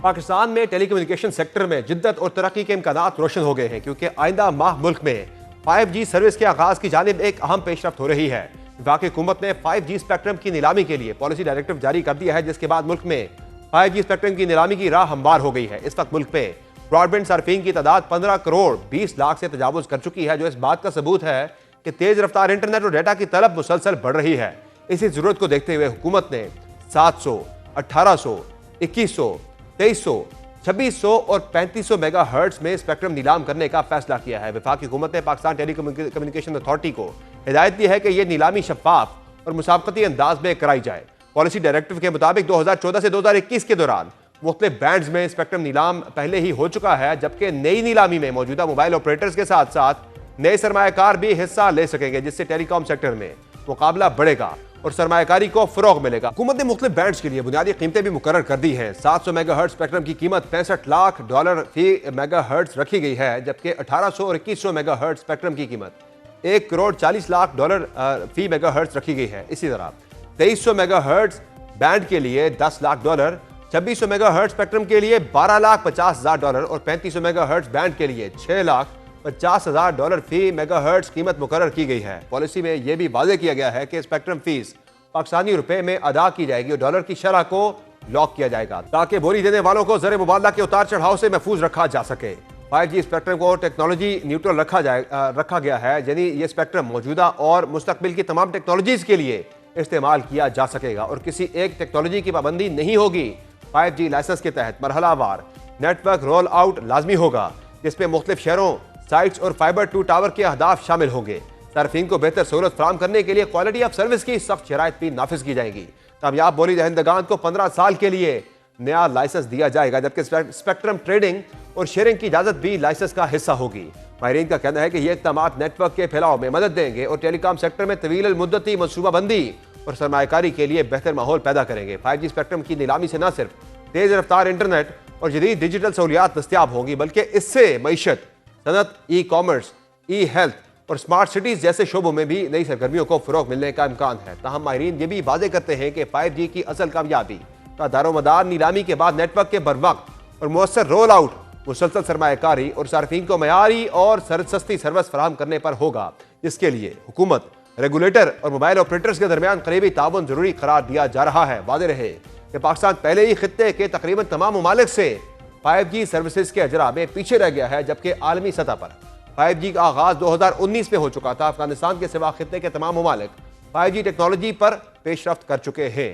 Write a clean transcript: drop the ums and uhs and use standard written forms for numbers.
पाकिस्तान में telecommunication sector में जिद्दत और तरक्की के इम्कानात रोशन हो गए हैं, क्योंकि आइंदा माह मुल्क में 5G सर्विस के आगाज की जानिब एक अहम पेशरफ्त हो रही है। वफाकी हुकूमत ने 5G स्पेक्ट्रम की नीलामी के लिए पॉलिसी डायरेक्टिव जारी कर दिया है, जिसके बाद मुल्क में 5G स्पेक्ट्रम की नीलामी की राह हमवार हो गई है। इस वक्त मुल्क में ब्रॉडबैंड सार्फिन की तादाद 15 करोड़ 20 लाख से तजावुज कर चुकी है, जो इस बात का सबूत है कि तेज रफ्तार इंटरनेट और डेटा की तलब मुसलसल बढ़ रही है। इसी जरूरत को देखते हुए हुकूमत ने 700, 1800, 2100, 2300, 2600 और 3500 मेगा हर्ट्ज में स्पेक्ट्रम नीलाम करने का फैसला किया है। वफाकी हुकूमत ने पाकिस्तान टेलीकम्युनिकेशन अथॉरिटी को हिदायत दी है कि यह नीलामी शफाफ और मुसाबकती अंदाज में कराई जाए। पॉलिसी डायरेक्टिव के मुताबिक 2014 से 2021 के दौरान मुख्तलिफ बैंड्स में स्पेक्ट्रम नीलाम पहले ही हो चुका है, जबकि नई नीलामी में मौजूदा मोबाइल ऑपरेटर्स के साथ साथ नए सरमायाकार भी हिस्सा ले सकेंगे, जिससे टेलीकॉम सेक्टर में मुकाबला बढ़ेगा और सरमायाकारी को फरोग मिलेगा। हुकूमत ने मुख्तलिफ बैंड्स के लिए बुनियादी कीमतें भी मुकर्रर कर दी हैं। 700 मेगा हर्ट्ज स्पेक्ट्रम की कीमत $65 लाख फी मेगा हर्ट्ज रखी गई है, जबकि 1800 और 2100 मेगा हर्ट्ज स्पेक्ट्रम की कीमत $1 करोड़ 40 लाख फी मेगा हर्ट्ज रखी गई है। इसी तरह 2300 मेगा हर्ट्ज बैंड के लिए $10 लाख, 2600 मेगा हर्ट्ज स्पेक्ट्रम के लिए $12 लाख $50,000 और 3500 मेगा हर्ट्ज बैंड के लिए $6 लाख $50,000 फी मेगा हर्ट्ज कीमत मुकर्रर की गई है। पॉलिसी में यह भी वाज़ेह किया गया है कि स्पेक्ट्रम फीस पाकिस्तानी रुपए में अदा की जाएगी और डॉलर की शरह को लॉक किया जाएगा, ताकि बोली देने वालों को ज़र मुबादला के उतार चढ़ाव से महफूज रखा जा सके। 5G स्पेक्ट्रम को टेक्नोलॉजी न्यूट्रल रखा गया है, यानी यह स्पेक्ट्रम मौजूदा और मुस्तकबिल की तमाम टेक्नोलॉजीज के लिए इस्तेमाल किया जा सकेगा और किसी एक टेक्नोलॉजी की पाबंदी नहीं होगी। 5G लाइसेंस के तहत मरहलावार नेटवर्क रोल आउट लाजमी होगा, जिसमें मुख्तलिफ शहरों, साइट्स और फाइबर टू टावर के अहदाफ शामिल होंगे। सार्फिन को बेहतर सहूलत फराम करने के लिए क्वालिटी ऑफ सर्विस की सख्त शराइत भी नाफिज की जाएगी। कामयाब बोली दहिंदगान को 15 साल के लिए नया लाइसेंस दिया जाएगा, जबकि स्पेक्ट्रम ट्रेडिंग और शेयरिंग की इजाजत भी लाइसेंस का हिस्सा होगी। माहिरीन का कहना है कि ये इक़दाम नेटवर्क के फैलाव में मदद देंगे और टेलीकॉम सेक्टर में तवील मुद्दती मनसूबाबंदी और सरमायाकारी के लिए बेहतर माहौल पैदा करेंगे। 5G स्पेक्ट्रम की नीलामी से न सिर्फ तेज रफ्तार इंटरनेट और जदीद डिजिटल सहूलियात दस्तियाब होंगी, बल्कि इससे मईशत, सनत, ई कॉमर्स, ई हेल्थ और स्मार्ट सिटीज जैसे शोबों में भी नई सरगर्मियों को फरोग मिलने का इम्कान है। ताहम माहिरीन ये भी वाज़ेह करते हैं कि 5G की असल कामयाबी का दारोमदार नीलामी के बाद नेटवर्क के बरवक्त और मौसर रोल आउट, मुसलसल सरमायाकारी और सार्फिन को मयारी और सस्ती सर्विस फराहम करने पर होगा, जिसके लिए हुकूमत, रेगुलेटर और मोबाइल ऑपरेटर्स के दरमियान करीबी ताउन जरूरी करार दिया जा रहा है। वाज़ेह रहे कि पाकिस्तान पहले ही खित्ते के तकरीबन तमाम ममालिक से 5G सर्विसेज के अजरा में पीछे रह गया है, जबकि आलमी सतह पर 5G का आगाज 2019 में हो चुका था। अफगानिस्तान के सिवा खित्ते के तमाम ममालिक 5G टेक्नोलॉजी पर पेशरफ्त कर चुके हैं।